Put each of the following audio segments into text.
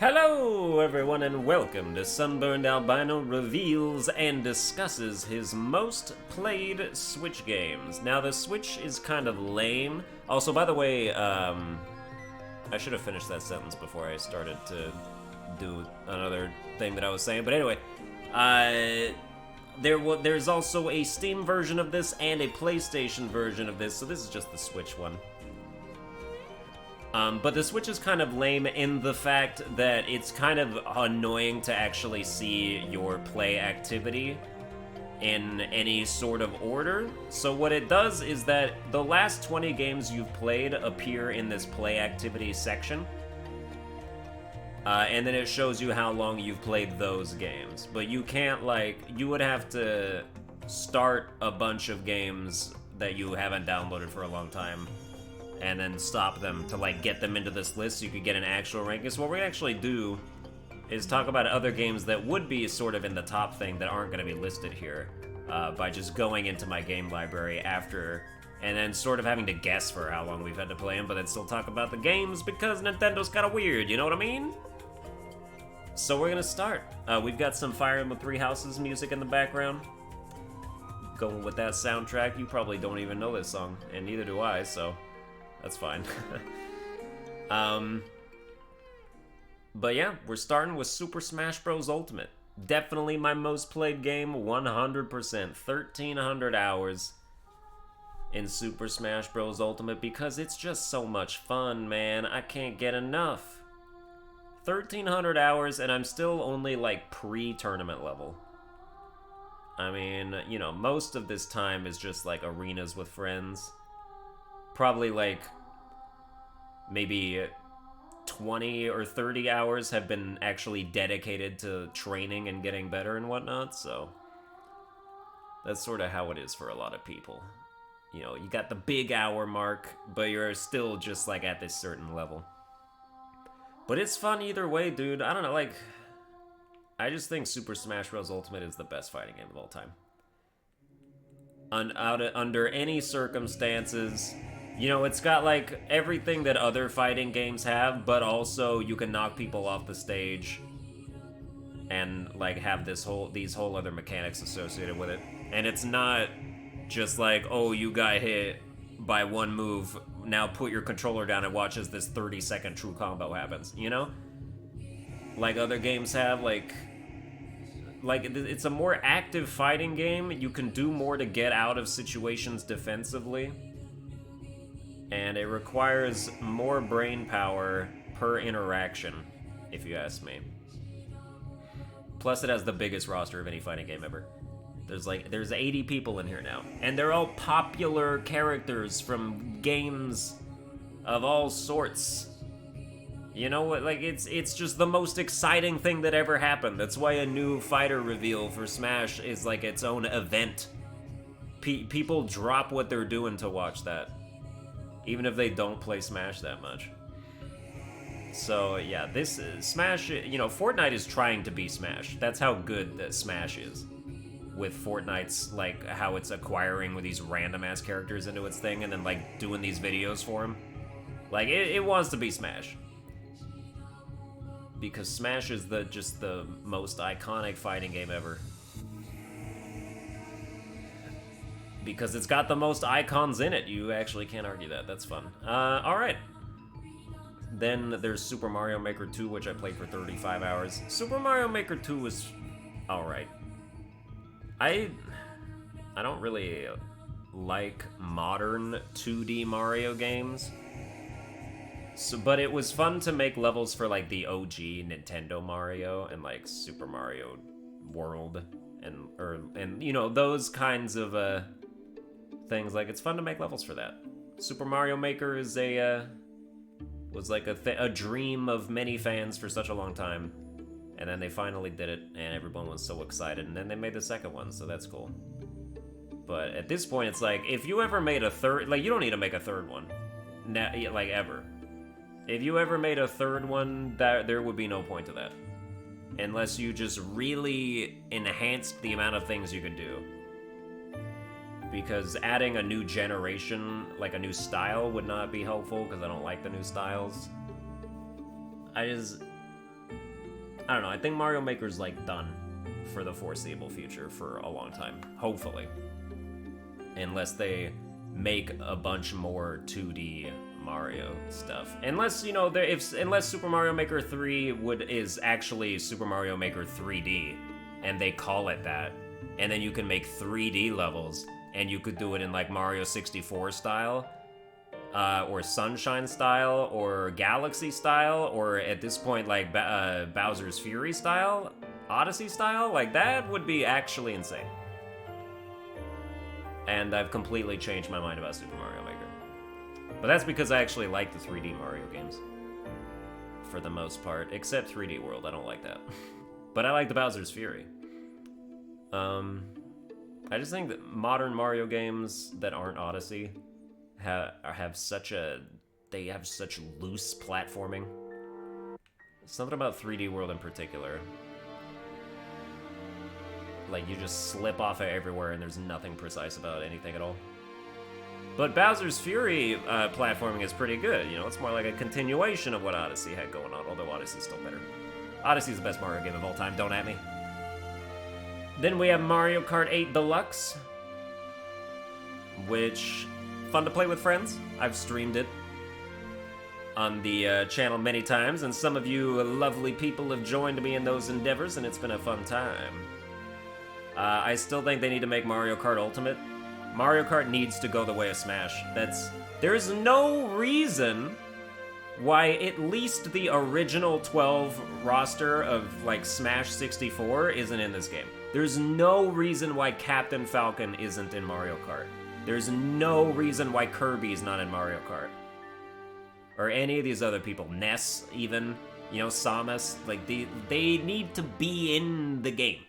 Hello everyone and welcome to Sunburned. Albino reveals and discusses his most played Switch games. Now the Switch is kind of lame. Also, by the way, I should have finished that sentence before I started to do another thing that I was saying. But anyway, there's also a Steam version of this and a PlayStation version of this, so this is just the Switch one. But the Switch is kind of lame in the fact that it's kind of annoying to actually see your play activity in any sort of order. So what it does is that the last 20 games you've played appear in this play activity section. And then it shows you how long you've played those games. But you can't, you would have to start a bunch of games that you haven't downloaded for a long time and then stop them to get them into this list so you could get an actual ranking. So what we're gonna actually do is talk about other games that would be sort of in the top thing that aren't gonna be listed here by just going into my game library after and then sort of having to guess for how long we've had to play them, but then still talk about the games because Nintendo's kind of weird, you know what I mean? So we're gonna start. We've got some Fire Emblem Three Houses music in the background. Going with that soundtrack. You probably don't even know this song, and neither do I, so that's fine. But yeah, we're starting with Super Smash Bros. Ultimate. Definitely my most played game, 100%. 1,300 hours in Super Smash Bros. Ultimate because it's just so much fun, man. I can't get enough. 1,300 hours and I'm still only pre-tournament level. I mean, most of this time is just arenas with friends. Probably maybe 20 or 30 hours have been actually dedicated to training and getting better and whatnot, so that's sort of how it is for a lot of people. You got the big hour mark, but you're still just at this certain level. But it's fun either way, dude. I don't know, I just think Super Smash Bros. Ultimate is the best fighting game of all time. Under any circumstances. It's got everything that other fighting games have, but also you can knock people off the stage and have these whole other mechanics associated with it. And it's not just oh, you got hit by one move, now put your controller down and watch as this 30-second true combo happens, other games have, it's a more active fighting game. You can do more to get out of situations defensively. And it requires more brain power per interaction, if you ask me. Plus, it has the biggest roster of any fighting game ever. There's 80 people in here now. And they're all popular characters from games of all sorts. You know what, it's just the most exciting thing that ever happened. That's why a new fighter reveal for Smash is its own event. People drop what they're doing to watch that. Even if they don't play Smash that much. So, yeah, this is Smash, Fortnite is trying to be Smash. That's how good that Smash is. With Fortnite's, how it's acquiring with these random-ass characters into its thing and then, doing these videos for them. It wants to be Smash. Because Smash is just the most iconic fighting game ever. Because it's got the most icons in it. You actually can't argue that. That's fun. Alright. Then there's Super Mario Maker 2, which I played for 35 hours. Super Mario Maker 2 was alright. I don't really like modern 2D Mario games. But it was fun to make levels for the OG Nintendo Mario and Super Mario World and those kinds of things. It's fun to make levels for that. Super Mario Maker is was a dream of many fans for such a long time, and then they finally did it, and everyone was so excited, and then they made the second one, so that's cool. But at this point, it's if you ever made a third, you don't need to make a third one, ever. If you ever made a third one, there would be no point to that, unless you just really enhanced the amount of things you could do. Because adding a new generation, a new style, would not be helpful, because I don't like the new styles. I don't know, I think Mario Maker's, like, done for the foreseeable future for a long time. Hopefully. Unless they make a bunch more 2D Mario stuff. Unless, you know, unless Super Mario Maker 3 is actually Super Mario Maker 3D, and they call it that, and then you can make 3D levels, and you could do it in, like, Mario 64 style, or Sunshine style, or Galaxy style, or at this point, like, Bowser's Fury style, Odyssey style, like, that would be actually insane. And I've completely changed my mind about Super Mario Maker. But that's because I actually like the 3D Mario games. For the most part, except 3D World, I don't like that. But I like the Bowser's Fury. I just think that modern Mario games that aren't Odyssey have such loose platforming. Something about 3D World in particular. Like, you just slip off of everywhere and there's nothing precise about anything at all. But Bowser's Fury platforming is pretty good. You know, it's more like a continuation of what Odyssey had going on, although Odyssey's still better. Odyssey's the best Mario game of all time, don't at me. Then we have Mario Kart 8 Deluxe, which, fun to play with friends. I've streamed it on the channel many times, and some of you lovely people have joined me in those endeavors, and it's been a fun time. I still think they need to make Mario Kart Ultimate. Mario Kart needs to go the way of Smash. There's no reason why at least the original 12 roster of, like, Smash 64 isn't in this game. There's no reason why Captain Falcon isn't in Mario Kart. There's no reason why Kirby's not in Mario Kart. Or any of these other people. Ness, even. You know, Samus. Like, they need to be in the game.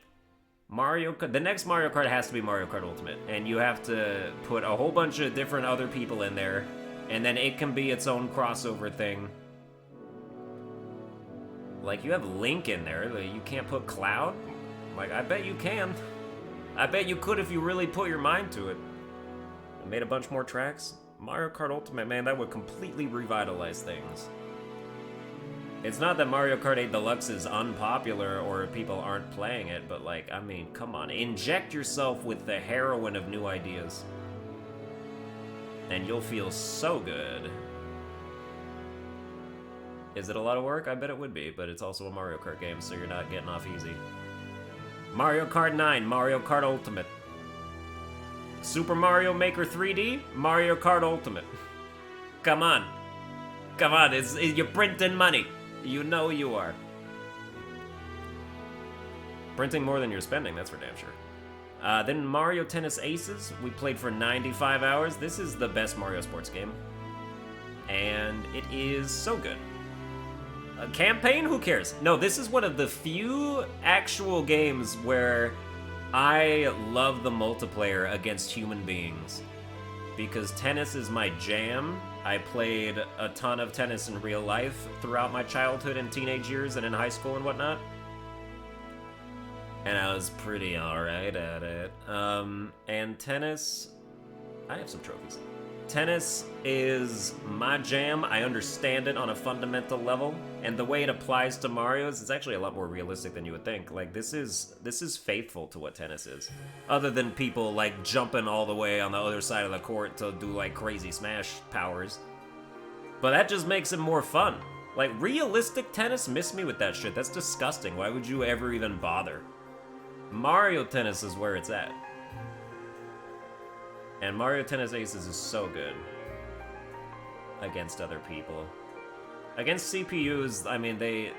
The next Mario Kart has to be Mario Kart Ultimate, and you have to put a whole bunch of different other people in there, and then it can be its own crossover thing. Like, you have Link in there, you can't put Cloud? Like, I bet you can. I bet you could if you really put your mind to it. Made a bunch more tracks. Mario Kart Ultimate, man, that would completely revitalize things. It's not that Mario Kart 8 Deluxe is unpopular or people aren't playing it, but, like, I mean, come on. Inject yourself with the heroin of new ideas. And you'll feel so good. Is it a lot of work? I bet it would be, but it's also a Mario Kart game, so you're not getting off easy. Mario Kart 9, Mario Kart Ultimate. Super Mario Maker 3D, Mario Kart Ultimate. Come on. Come on, you're printing money. You know you are. Printing more than you're spending, that's for damn sure. Then Mario Tennis Aces, we played for 95 hours. This is the best Mario sports game. And it is so good. A campaign? Who cares? No, this is one of the few actual games where I love the multiplayer against human beings. Because tennis is my jam. I played a ton of tennis in real life throughout my childhood and teenage years and in high school and whatnot. And I was pretty alright at it. And tennis... I have some trophies. Tennis is my jam. I understand it on a fundamental level. And the way it applies to Mario's is actually a lot more realistic than you would think. Like, this is faithful to what tennis is. Other than people, like, jumping all the way on the other side of the court to do, like, crazy smash powers. But that just makes it more fun. Like, realistic tennis, miss me with that shit. That's disgusting. Why would you ever even bother? Mario Tennis is where it's at. And Mario Tennis Aces is so good against other people. Against CPUs, I mean, they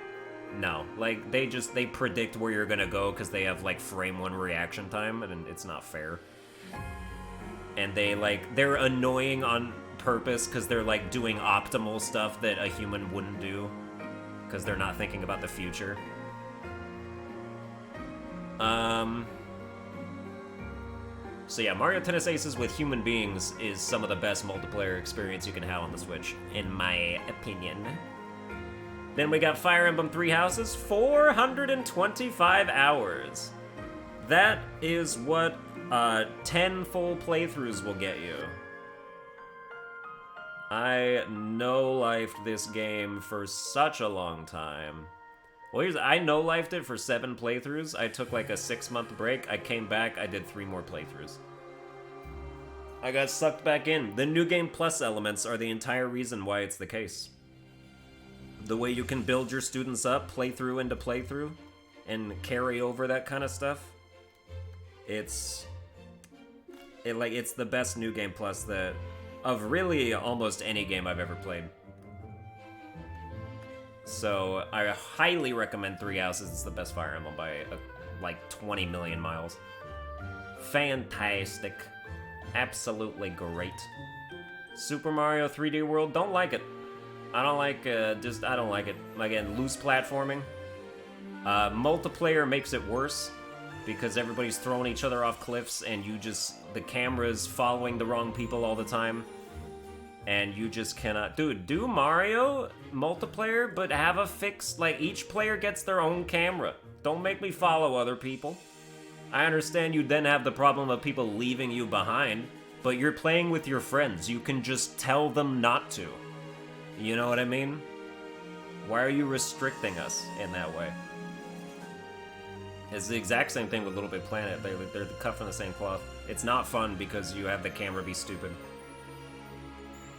predict where you're gonna go because they have, like, frame 1 reaction time, and it's not fair. And they're annoying on purpose because they're, like, doing optimal stuff that a human wouldn't do because they're not thinking about the future. So yeah, Mario Tennis Aces with human beings is some of the best multiplayer experience you can have on the Switch, in my opinion. Then we got Fire Emblem Three Houses, 425 hours. That is what 10 full playthroughs will get you. I no-lifed this game for such a long time. Well, I no-lifed it for 7 playthroughs. I took like a 6-month break. I came back, I did 3 more playthroughs. I got sucked back in. The New Game Plus elements are the entire reason why it's the case. The way you can build your students up, playthrough into playthrough, and carry over that kind of stuff. It's the best New Game Plus of really almost any game I've ever played. So I highly recommend Three Houses. It's the best Fire Emblem by like 20 million miles. Fantastic. Absolutely great. Super Mario 3D World, don't like it. I don't like, I don't like it. Again, loose platforming. Multiplayer makes it worse, because everybody's throwing each other off cliffs, and the camera's following the wrong people all the time. And you just cannot... Dude, do Mario multiplayer, but have a fixed... Like, each player gets their own camera. Don't make me follow other people. I understand you then have the problem of people leaving you behind, but you're playing with your friends. You can just tell them not to. You know what I mean? Why are you restricting us in that way? It's the exact same thing with Little Big Planet. They're cut from the same cloth. It's not fun because you have the camera be stupid.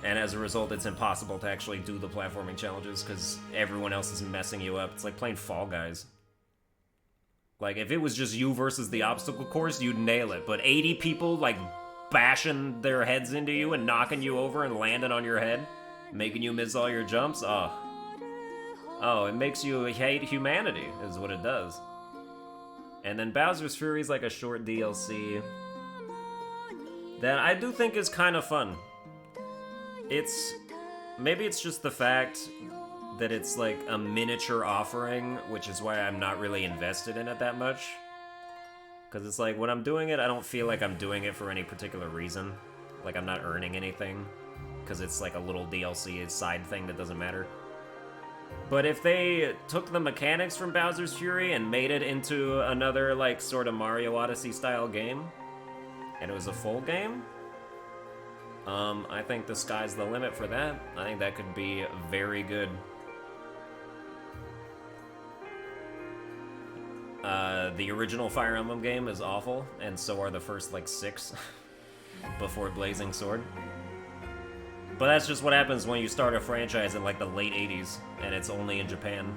And as a result, it's impossible to actually do the platforming challenges because everyone else is messing you up. It's like playing Fall Guys. Like, if it was just you versus the obstacle course, you'd nail it. But 80 people, like, bashing their heads into you and knocking you over and landing on your head, making you miss all your jumps, oh, it makes you hate humanity, is what it does. And then Bowser's Fury is like a short DLC that I do think is kind of fun. Maybe it's just the fact that it's like a miniature offering, which is why I'm not really invested in it that much. Because it's like, when I'm doing it, I don't feel like I'm doing it for any particular reason. Like, I'm not earning anything, because it's like a little DLC side thing that doesn't matter. But if they took the mechanics from Bowser's Fury and made it into another, like, sort of Mario Odyssey style game, and it was a full game, I think the sky's the limit for that. I think that could be very good. The original Fire Emblem game is awful, and so are the first, like, 6 before Blazing Sword. But that's just what happens when you start a franchise in, like, the late 80s, and it's only in Japan.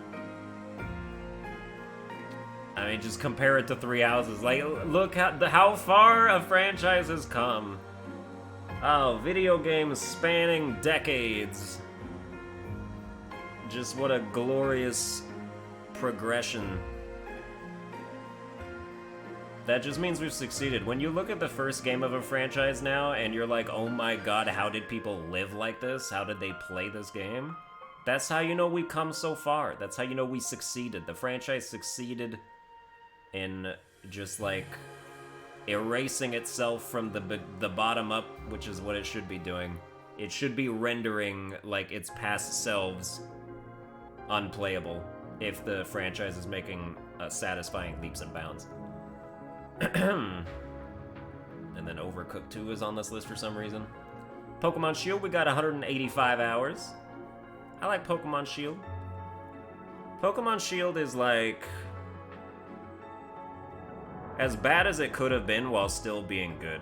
I mean, just compare it to Three Houses. Like, look how far a franchise has come. Oh, video games spanning decades. Just what a glorious progression. That just means we've succeeded. When you look at the first game of a franchise now, and you're like, oh my god, how did people live like this? How did they play this game? That's how you know we've come so far. That's how you know we succeeded. The franchise succeeded in just, like, erasing itself from the bottom up, which is what it should be doing. It should be rendering, like, its past selves unplayable if the franchise is making satisfying leaps and bounds. And then Overcooked 2 is on this list for some reason. Pokemon Shield, we got 185 hours. I like Pokemon Shield. Pokemon Shield is like as bad as it could have been while still being good.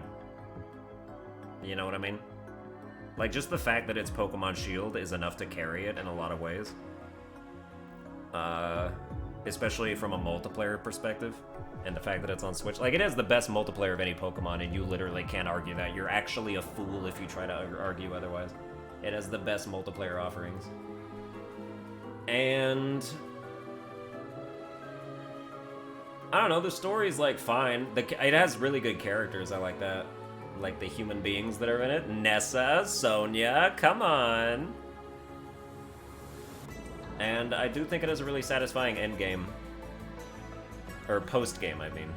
You know what I mean? Like, just the fact that it's Pokemon Shield is enough to carry it in a lot of ways. Especially from a multiplayer perspective. And the fact that it's on Switch. Like, it is the best multiplayer of any Pokemon, and you literally can't argue that. You're actually a fool if you try to argue otherwise. It has the best multiplayer offerings. And I don't know, the story's, like, fine. It has really good characters, I like that. Like, the human beings that are in it. Nessa, Sonia, come on! And I do think it has a really satisfying endgame. Or post-game, I mean.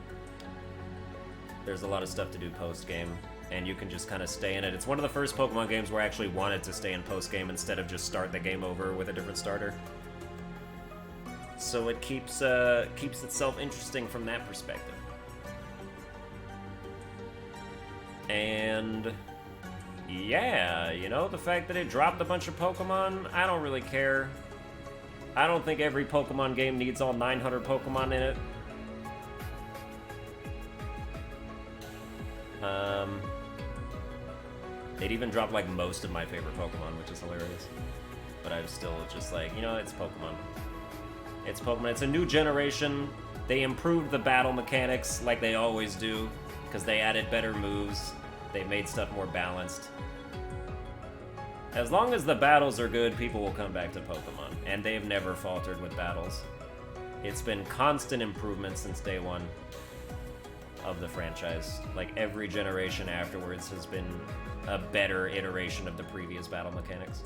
There's a lot of stuff to do post-game, and you can just kind of stay in it. It's one of the first Pokemon games where I actually wanted to stay in post-game instead of just start the game over with a different starter. So it keeps itself interesting from that perspective. And yeah, you know, the fact that it dropped a bunch of Pokemon, I don't really care. I don't think every Pokemon game needs all 900 Pokemon in it. It even dropped like most of my favorite Pokemon, which is hilarious. But I'm still just like, you know, it's Pokemon. It's Pokemon. It's a new generation. They improved the battle mechanics like they always do, because they added better moves. They made stuff more balanced. As long as the battles are good, people will come back to Pokemon, and they've never faltered with battles. It's been constant improvement since day one of the franchise. Like, every generation afterwards has been a better iteration of the previous battle mechanics.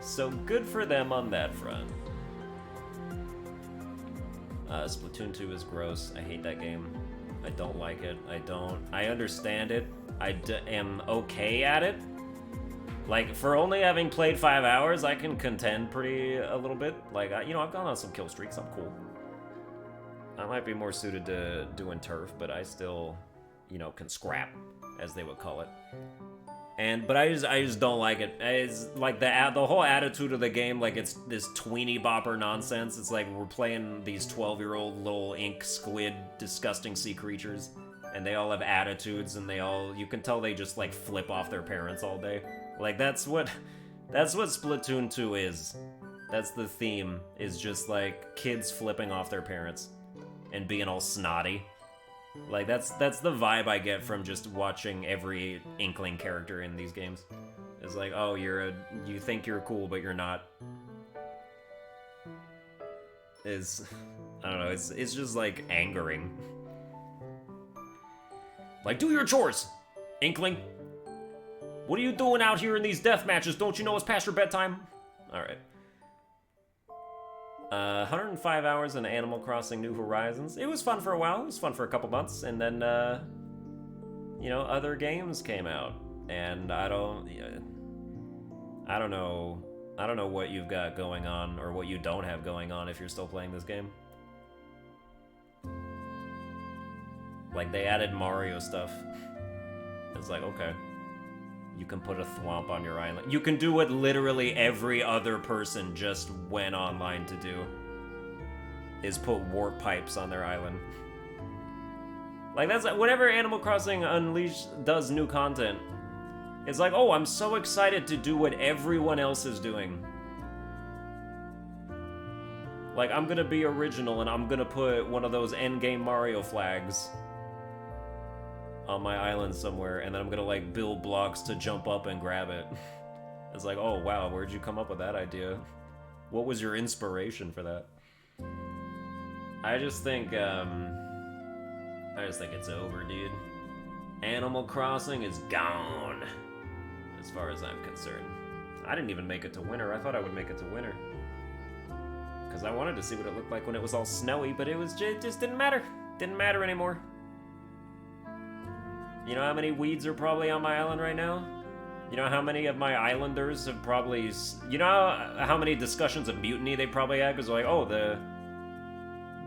So good for them on that front. Splatoon 2 is gross. I hate that game. I don't like it. I understand it. I am okay at it. Like, for only having played 5 hours, I can contend a little bit. Like, you know, I've gone on some kill streaks. I'm cool. I might be more suited to doing turf, but I still, you know, can scrap, as they would call it. But I just don't like it. It's like the whole attitude of the game, like it's this tweeny bopper nonsense. It's like we're playing these 12-year-old little ink squid disgusting sea creatures, and they all have attitudes, and you can tell they just like flip off their parents all day. Like that's what Splatoon 2 is. That's the theme, is just like kids flipping off their parents and being all snotty. Like, that's the vibe I get from just watching every Inkling character in these games. It's like, oh, you think you're cool, but you're not. I don't know, it's just, like, angering. Like, do your chores, Inkling! What are you doing out here in these death matches? Don't you know it's past your bedtime? Alright. 105 hours in Animal Crossing New Horizons. It was fun for a while. It was fun for a couple months, and then, you know, other games came out, and I don't know what you've got going on or what you don't have going on if you're still playing this game. Like, they added Mario stuff. It's like, okay. You can put a thwomp on your island. You can do what literally every other person just went online to do. Is put warp pipes on their island. Like, that's whenever Animal Crossing Unleashed does new content, it's like, oh, I'm so excited to do what everyone else is doing. Like, I'm gonna be original and I'm gonna put one of those endgame Mario flags on my island somewhere, and then I'm gonna like build blocks to jump up and grab it. It's like, oh wow, where'd you come up with that idea? What was your inspiration for that? I just think it's over, dude. Animal Crossing is gone, as far as I'm concerned. I didn't even make it to winter. I thought I would make it to winter, because I wanted to see what it looked like when it was all snowy, but it just didn't matter. Didn't matter anymore. You know how many weeds are probably on my island right now? You know how many of my islanders have probably... You know how many discussions of mutiny they probably had? Because like, oh, the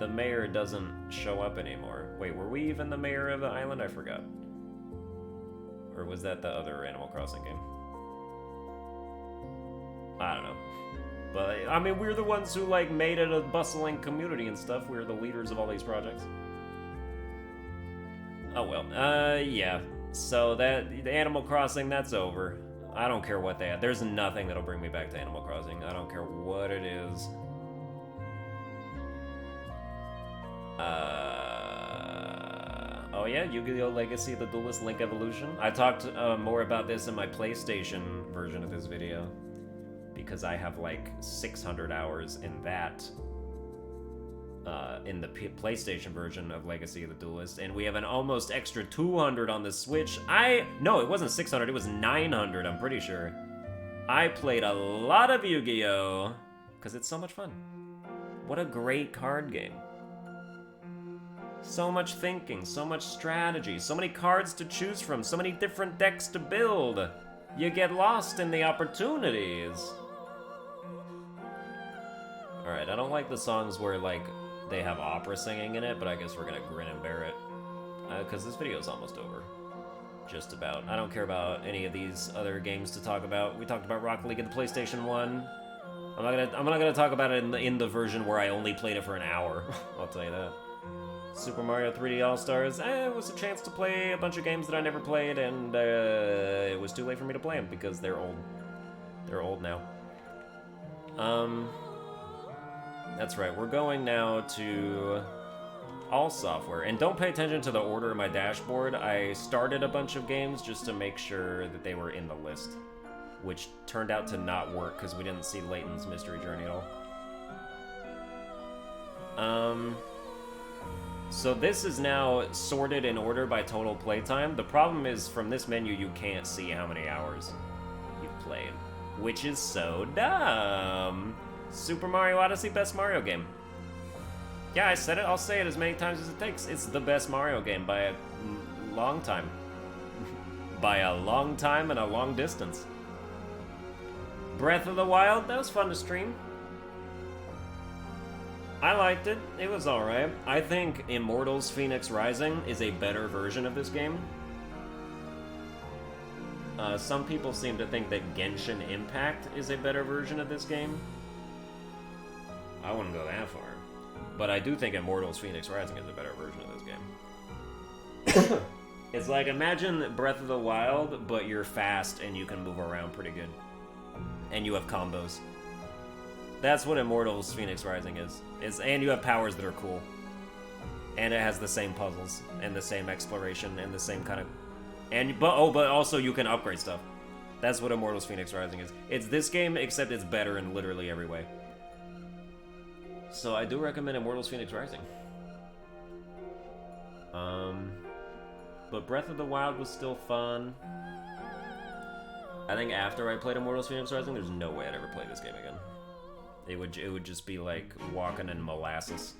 mayor doesn't show up anymore. Wait, were we even the mayor of the island? I forgot. Or was that the other Animal Crossing game? I don't know. But, I mean, we're the ones who, like, made it a bustling community and stuff. We're the leaders of all these projects. Oh well, yeah. So the Animal Crossing, that's over. I don't care what they have. There's nothing that'll bring me back to Animal Crossing. I don't care what it is. Oh yeah, Yu-Gi-Oh! Legacy of the Duelist Link Evolution. I talked more about this in my PlayStation version of this video, because I have like 600 hours in that. In the PlayStation version of Legacy of the Duelist, and we have an almost extra 200 on the Switch. No, it wasn't 600, it was 900, I'm pretty sure. I played a lot of Yu-Gi-Oh! Because it's so much fun. What a great card game. So much thinking, so much strategy, so many cards to choose from, so many different decks to build. You get lost in the opportunities. Alright, I don't like the songs where, like, they have opera singing in it, but I guess we're gonna grin and bear it. Because this video is almost over. Just about. I don't care about any of these other games to talk about. We talked about Rocket League and the PlayStation 1. I'm not gonna talk about it in the version where I only played it for an hour. I'll tell you that. Super Mario 3D All-Stars, it was a chance to play a bunch of games that I never played, and it was too late for me to play them because they're old. They're old now. That's right, we're going now to all software. And don't pay attention to the order in my dashboard. I started a bunch of games just to make sure that they were in the list, which turned out to not work because we didn't see Layton's Mystery Journey at all. So this is now sorted in order by total playtime. The problem is, from this menu, you can't see how many hours you've played, which is so dumb. Super Mario Odyssey, best Mario game. Yeah, I said it. I'll say it as many times as it takes. It's the best Mario game by a long time. By a long time and a long distance. Breath of the Wild, that was fun to stream. I liked it. It was alright. I think Immortals Phoenix Rising is a better version of this game. Some people seem to think that Genshin Impact is a better version of this game. I wouldn't go that far. But I do think Immortals Phoenix Rising is a better version of this game. It's like, imagine Breath of the Wild, but you're fast and you can move around pretty good. And you have combos. That's what Immortals Phoenix Rising is. And you have powers that are cool. And it has the same puzzles, and the same exploration, and the same kind of... But also you can upgrade stuff. That's what Immortals Phoenix Rising is. It's this game, except it's better in literally every way. So I do recommend Immortals Phoenix Rising. But Breath of the Wild was still fun. I think after I played Immortals Phoenix Rising, there's no way I'd ever play this game again. It would just be like walking in molasses.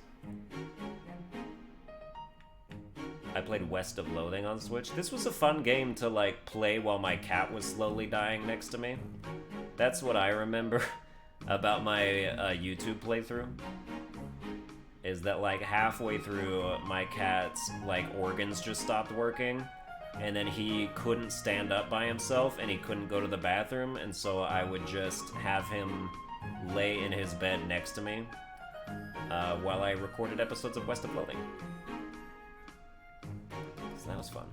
I played West of Loathing on Switch. This was a fun game to like play while my cat was slowly dying next to me. That's what I remember about my YouTube playthrough. Is that like halfway through, my cat's like organs just stopped working, and then he couldn't stand up by himself and he couldn't go to the bathroom, and so I would just have him lay in his bed next to me while I recorded episodes of West of Loathing. So that was fun.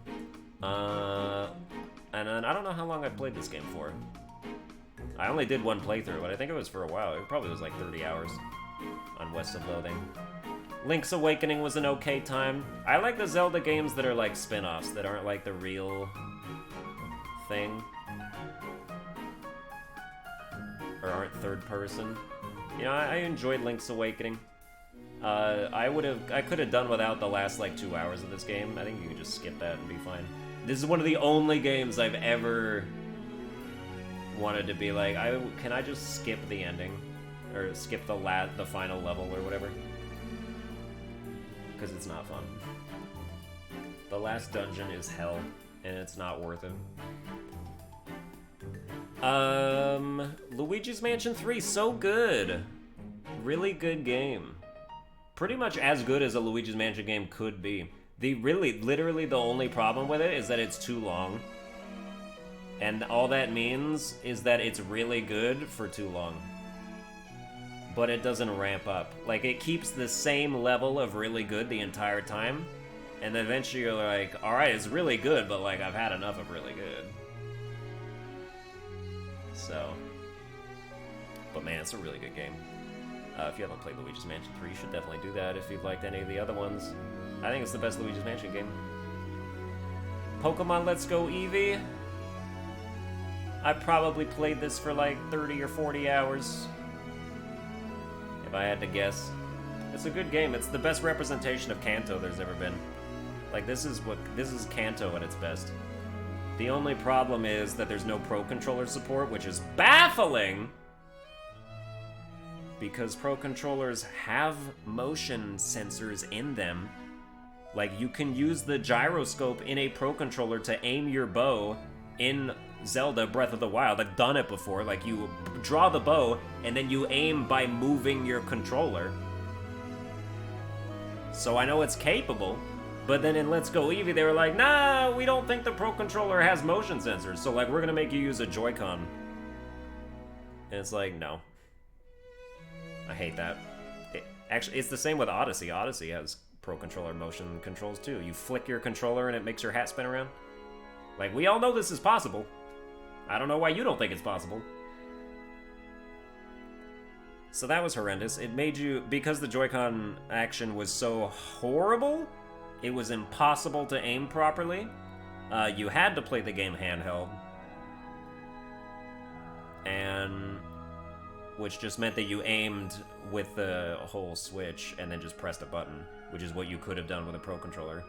And then I don't know how long I played this game for. I only did one playthrough, but I think it was for a while. It probably was like 30 hours on West of Loathing. Link's Awakening was an okay time. I like the Zelda games that are like spin-offs, that aren't like the real thing. Or aren't third person. You know, I enjoyed Link's Awakening. I could have done without the last like 2 hours of this game. I think you can just skip that and be fine. This is one of the only games I've ever wanted to be like, can I just skip the ending? Or skip the final level or whatever? Because it's not fun. The last dungeon is hell, and it's not worth it. Luigi's Mansion 3, so good. Really good game. Pretty much as good as a Luigi's Mansion game could be. Literally the only problem with it is that it's too long. And all that means is that it's really good for too long. But it doesn't ramp up. Like, it keeps the same level of really good the entire time. And then eventually you're like, alright, it's really good, but like, I've had enough of really good. So. But man, it's a really good game. If you haven't played Luigi's Mansion 3, you should definitely do that if you've liked any of the other ones. I think it's the best Luigi's Mansion game. Pokemon Let's Go Eevee. I probably played this for like 30 or 40 hours. If I had to guess. It's a good game. It's the best representation of Kanto there's ever been. Like, this is Kanto at its best. The only problem is that there's no Pro Controller support, which is baffling! Because Pro Controllers have motion sensors in them. Like, you can use the gyroscope in a Pro Controller to aim your bow in Zelda Breath of the Wild. I've done it before. Like, you draw the bow, and then you aim by moving your controller. So I know it's capable. But then in Let's Go Eevee, they were like, nah, we don't think the Pro Controller has motion sensors, so like, we're gonna make you use a Joy-Con. And it's like, no. I hate that. Actually, it's the same with Odyssey. Odyssey has Pro Controller motion controls too. You flick your controller and it makes your hat spin around. Like, we all know this is possible. I don't know why you don't think it's possible. So that was horrendous. It made you, because the Joy-Con action was so horrible, it was impossible to aim properly. You had to play the game handheld. And which just meant that you aimed with the whole Switch and then just pressed a button, which is what you could have done with a Pro Controller.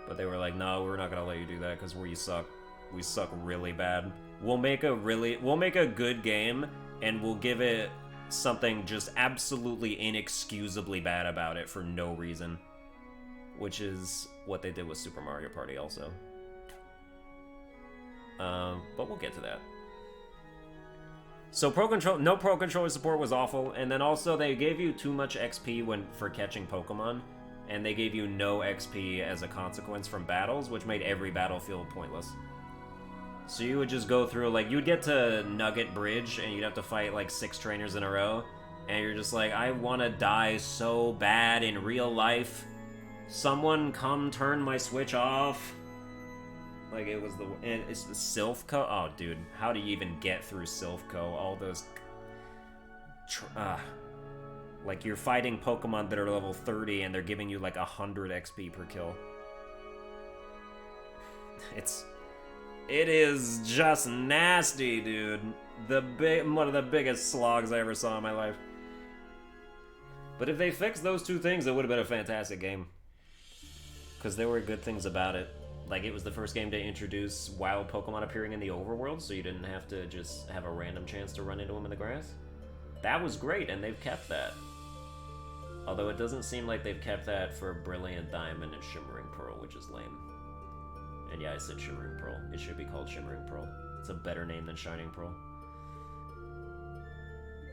But they were like, no, we're not gonna let you do that because we suck. We suck really bad. We'll make a good game and we'll give it something just absolutely inexcusably bad about it for no reason. Which is what they did with Super Mario Party also. But we'll get to that. So no Pro Controller support was awful, and then also they gave you too much XP for catching Pokemon, and they gave you no XP as a consequence from battles, which made every battle feel pointless. So you would just go through, like, you'd get to Nugget Bridge, and you'd have to fight, like, 6 trainers in a row, and you're just like, I want to die so bad in real life. Someone come turn my Switch off. Like, it was it's the Silphco. Oh, dude, how do you even get through Silphco? All those, like, you're fighting Pokemon that are level 30, and they're giving you like 100 XP per kill. It is just nasty, dude. One of the biggest slogs I ever saw in my life. But if they fixed those two things, it would have been a fantastic game. Because there were good things about it. Like, it was the first game to introduce wild Pokemon appearing in the overworld, so you didn't have to just have a random chance to run into them in the grass. That was great, and they've kept that. Although it doesn't seem like they've kept that for Brilliant Diamond and Shimmering Pearl, which is lame. And yeah, I said Shimmering Pearl. It should be called Shimmering Pearl. It's a better name than Shining Pearl.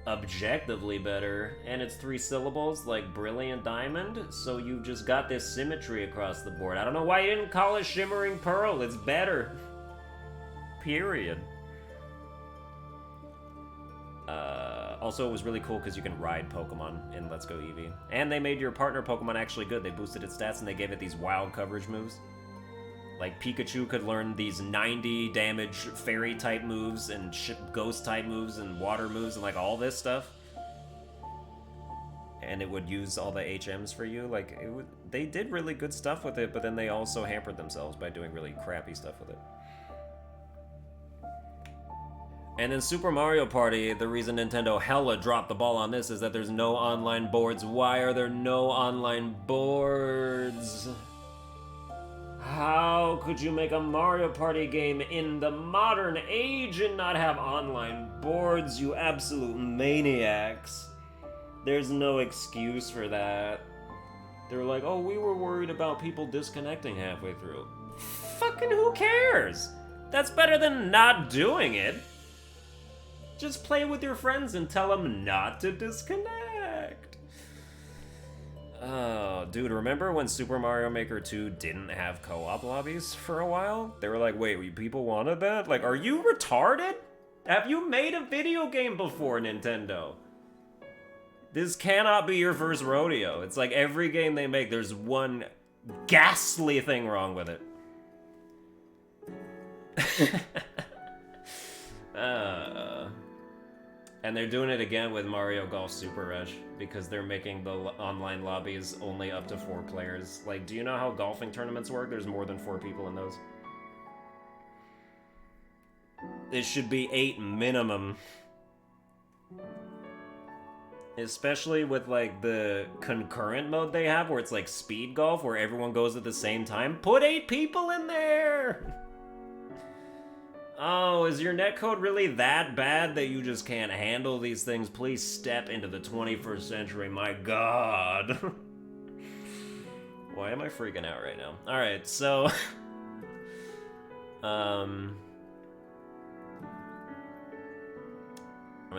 Objectively better, and it's 3 syllables like Brilliant Diamond, so you've just got this symmetry across the board. I don't know why you didn't call it Shimmering Pearl. It's better. Period. Also, it was really cool because you can ride Pokemon in Let's Go Eevee. And they made your partner Pokemon actually good. They boosted its stats and they gave it these wild coverage moves. Like, Pikachu could learn these 90 damage fairy-type moves and ghost-type moves and water moves and, like, all this stuff. And it would use all the HMs for you. Like, they did really good stuff with it, but then they also hampered themselves by doing really crappy stuff with it. And in Super Mario Party, the reason Nintendo hella dropped the ball on this is that there's no online boards. Why are there no online boards? How could you make a Mario Party game in the modern age and not have online boards, you absolute maniacs? There's no excuse for that. They're like, oh, we were worried about people disconnecting halfway through. Fucking who cares? That's better than not doing it. Just play with your friends and tell them not to disconnect. Oh, dude, remember when Super Mario Maker 2 didn't have co-op lobbies for a while? They were like, wait, people wanted that? Like, are you retarded? Have you made a video game before, Nintendo? This cannot be your first rodeo. It's like every game they make, there's one ghastly thing wrong with it. And they're doing it again with Mario Golf Super Rush because they're making the online lobbies only up to 4 players. Like, do you know how golfing tournaments work? There's more than 4 people in those. It should be 8 minimum. Especially with, like, the concurrent mode they have where it's like speed golf where everyone goes at the same time. Put 8 people in there! Oh, is your netcode really that bad that you just can't handle these things? Please step into the 21st century, my god. Why am I freaking out right now? Alright, so... I mean,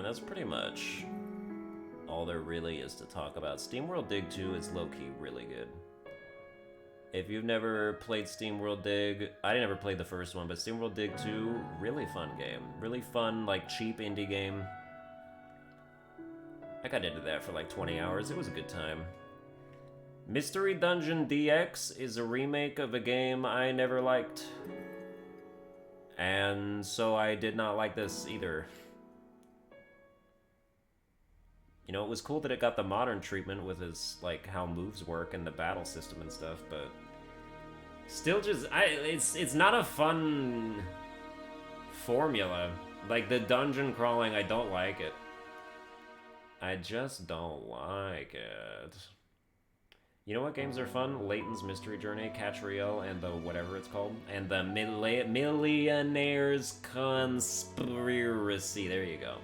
that's pretty much all there really is to talk about. SteamWorld Dig 2 is low-key really good. If you've never played SteamWorld Dig, I never played the first one, but SteamWorld Dig 2, really fun game. Really fun, like, cheap indie game. I got into that for like 20 hours. It was a good time. Mystery Dungeon DX is a remake of a game I never liked. And so I did not like this either. You know, it was cool that it got the modern treatment with its, like, how moves work and the battle system and stuff, but... Still just, it's not a fun formula. Like, the dungeon crawling, I don't like it. I just don't like it. You know what games are fun? Layton's Mystery Journey, Catch Riel, and the whatever it's called. And the Millionaire's Conspiracy. There you go.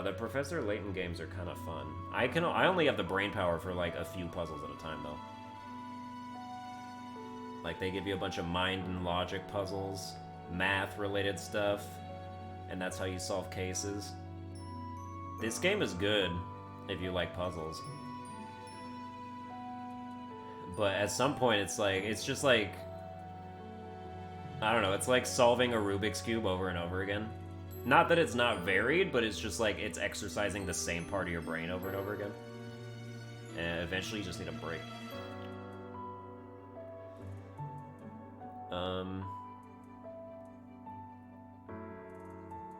The Professor Layton games are kind of fun. I only have the brain power for like a few puzzles at a time though. Like they give you a bunch of mind and logic puzzles, math related stuff, and that's how you solve cases. This game is good if you like puzzles. But at some point it's just like, I don't know, it's like solving a Rubik's Cube over and over again. Not that it's not varied, but it's just like it's exercising the same part of your brain over and over again. And eventually you just need a break.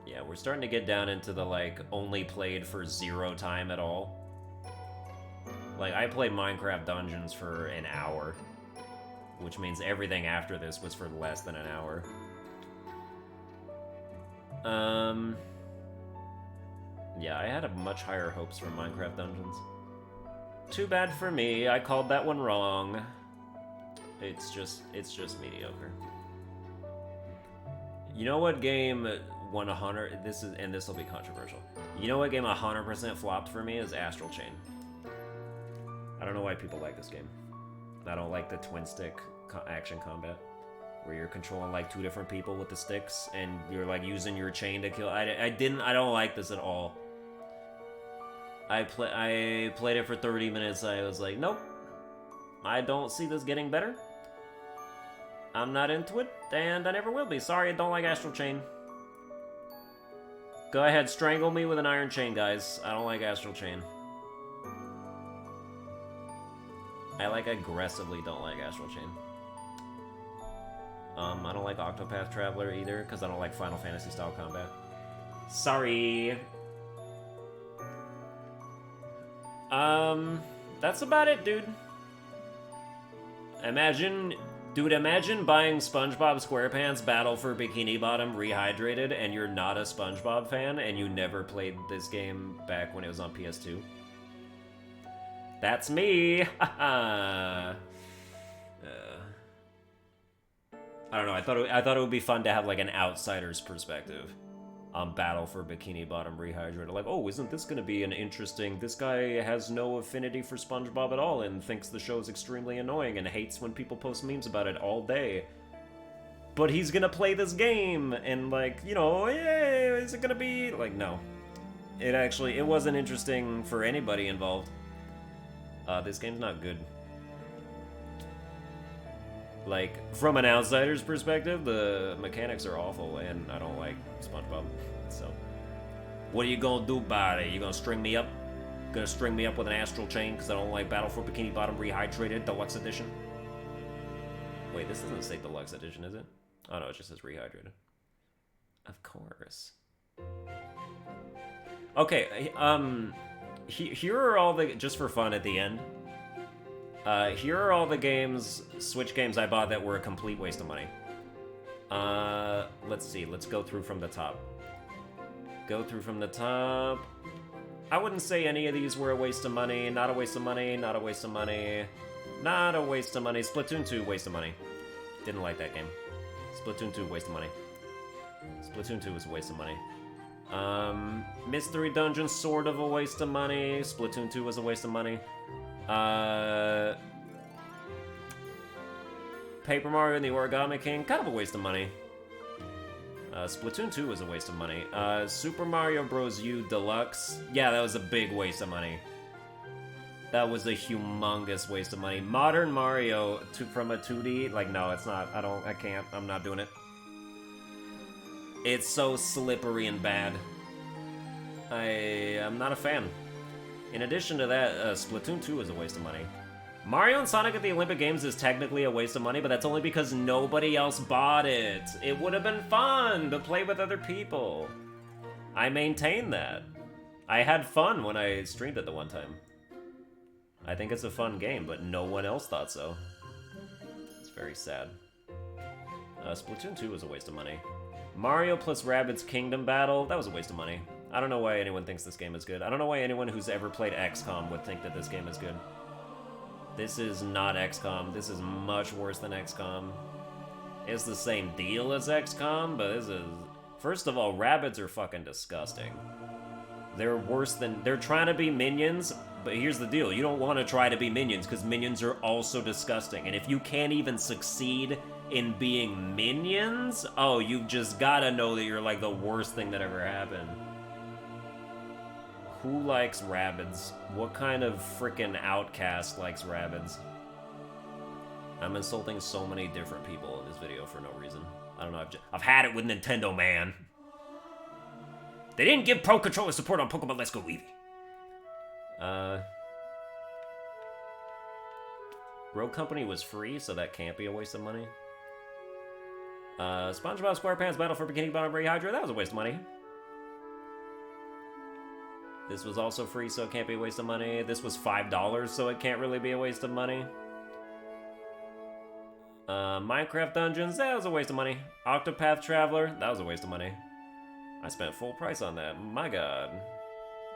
Yeah, we're starting to get down into the like only played for 0 time at all. Like, I played Minecraft Dungeons for an hour, which means everything after this was for less than an hour. Yeah, I had much higher hopes for Minecraft Dungeons. Too bad for me, I called that one wrong. It's just mediocre. You know what game won 100? This will be controversial. You know what game 100% flopped for me is Astral Chain. I don't know why people like this game. I don't like the twin stick action combat, where you're controlling like 2 different people with the sticks, and you're like using your chain to kill. I don't like this at all. I played it for 30 minutes. I was like, nope, I don't see this getting better. I'm not into it, and I never will be. Sorry, I don't like Astral Chain. Go ahead, strangle me with an iron chain, guys. I don't like Astral Chain. I like aggressively don't like Astral Chain. I don't like Octopath Traveler either, because I don't like Final Fantasy style combat. Sorry. That's about it, dude. Imagine buying SpongeBob SquarePants Battle for Bikini Bottom Rehydrated, and you're not a SpongeBob fan, and you never played this game back when it was on PS2. That's me! I don't know, I thought it would be fun to have like an outsider's perspective on Battle for Bikini Bottom Rehydrated. Like, oh, isn't this gonna be an interesting... This guy has no affinity for SpongeBob at all and thinks the show's extremely annoying and hates when people post memes about it all day. But he's gonna play this game, and like, you know, yay, is it gonna be... Like, no. It wasn't interesting for anybody involved. This game's not good. Like, from an outsider's perspective, the mechanics are awful, and I don't like SpongeBob, so... What are you gonna do about it? You gonna string me up? Gonna string me up with an Astral Chain because I don't like Battle for Bikini Bottom Rehydrated Deluxe Edition? Wait, this doesn't say Deluxe Edition, is it? Oh no, it just says Rehydrated. Of course. Okay, here are all the... Just for fun at the end. Here are all the games, Switch games I bought that were a complete waste of money. Let's see, let's go through from the top. Go through from the top. I wouldn't say any of these were a waste of money. Not a waste of money, not a waste of money. Not a waste of money. Splatoon 2, waste of money. Didn't like that game. Splatoon 2, waste of money. Splatoon 2 was a waste of money. Mystery Dungeon, sort of a waste of money. Splatoon 2 was a waste of money. Paper Mario and the Origami King, kind of a waste of money. Splatoon 2 was a waste of money. Super Mario Bros. U Deluxe, yeah, that was a big waste of money. That was a humongous waste of money. Modern Mario from a 2D, like, no, it's not. I can't. I'm not doing it. It's so slippery and bad. I'm not a fan. In addition to that, Splatoon 2 is a waste of money. Mario and Sonic at the Olympic Games is technically a waste of money, but that's only because nobody else bought it. It would have been fun to play with other people. I maintain that. I had fun when I streamed it the one time. I think it's a fun game, but no one else thought so. It's very sad. Splatoon 2 was a waste of money. Mario plus Rabbids Kingdom Battle, that was a waste of money. I don't know why anyone thinks this game is good. I don't know why anyone who's ever played XCOM would think that this game is good. This is not XCOM. This is much worse than XCOM. It's the same deal as XCOM, but this is... First of all, Rabbids are fucking disgusting. They're worse than... They're trying to be minions, but here's the deal. You don't want to try to be minions, because minions are also disgusting. And if you can't even succeed in being minions, oh, you've just gotta know that you're like the worst thing that ever happened. Who likes Rabbids? What kind of frickin' outcast likes Rabbids? I'm insulting so many different people in this video for no reason. I don't know, I've had it with Nintendo, man. They didn't give Pro Controller support on Pokemon Let's Go Eevee. Rogue Company was free, so that can't be a waste of money. SpongeBob SquarePants Battle for Bikini Bottom Ray Hydra, that was a waste of money. This was also free, so it can't be a waste of money. This was $5, so it can't really be a waste of money. Minecraft Dungeons, that was a waste of money. Octopath Traveler, that was a waste of money. I spent full price on that, my god.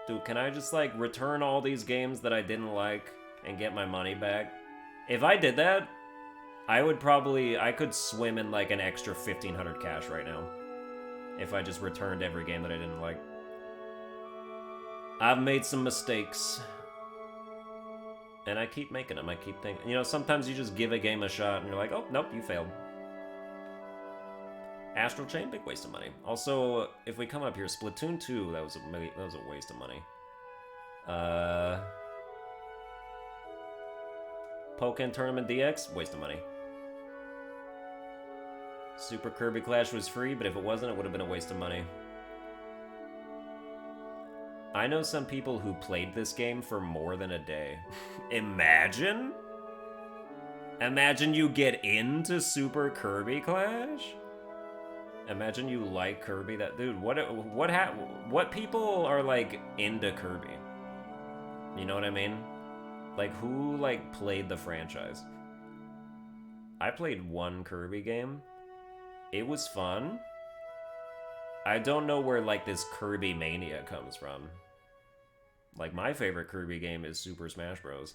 Dude, can I just, like, return all these games that I didn't like and get my money back? If I did that, I could swim in, like, an extra 1,500 cash right now. If I just returned every game that I didn't like. I've made some mistakes. And I keep making them. I keep thinking... You know, sometimes you just give a game a shot and you're like, oh, nope, you failed. Astral Chain, big waste of money. Also, if we come up here, Splatoon 2, that was a waste of money. Pokken Tournament DX, waste of money. Super Kirby Clash was free, but if it wasn't, it would have been a waste of money. I know some people who played this game for more than a day. Imagine? Imagine you get into Super Kirby Clash? Imagine you like Kirby. That dude, what people are like into Kirby? You know what I mean? Like who like played the franchise? I played one Kirby game. It was fun. I don't know where like this Kirby mania comes from. Like, my favorite Kirby game is Super Smash Bros.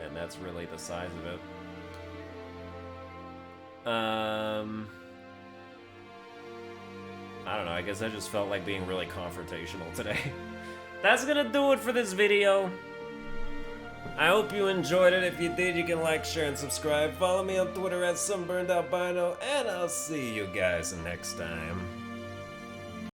And that's really the size of it. I don't know, I guess I just felt like being really confrontational today. That's gonna do it for this video. I hope you enjoyed it. If you did, you can like, share, and subscribe. Follow me on Twitter at Sunburned Albino, and I'll see you guys next time.